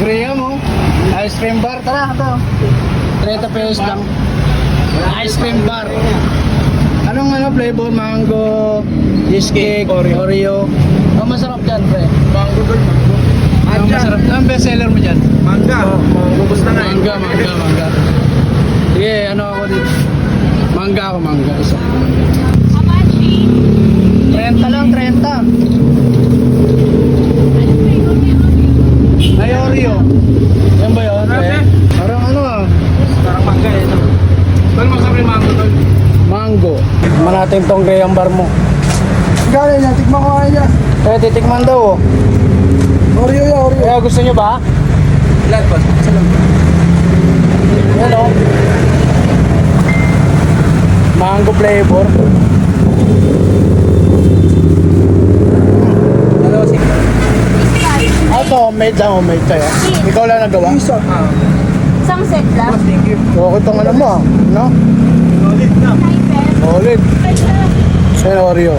Graham mo. Ice cream bar. Tara, ito. 30 pesos lang. Ice cream bar. Anong flavor? Mango, cheesecake, Oreo. Ang masarap dyan, pre? Mango doon. Ang masarap. Ang best seller mo dyan? Mangga. Gusto na eh. Mangga. Sige, ano ako dito? Mangga ako, mangga. Isa. 30 lang, 30. Ay, Oreo. Yan ba yun? Parang ano ah. Parang mangga eh. Doon masarap yung mango doon. Mango. Tikman natin tong Graham bar mo. Galing yan. Tikman ko nga yan. Kaya titikman daw oh. Oreo yan. Oreo. Kaya gusto nyo ba? Ilan pa? Isa lang. Yan oh. Mango flavor. Dalawa si. Ito, homemade lang, homemade sa'yo. Ikaw lang nagawa? Isa. Isang set lang. Thank you. Okay itong ano mo ah. No? Ulit na. Solid. Yan Oreo.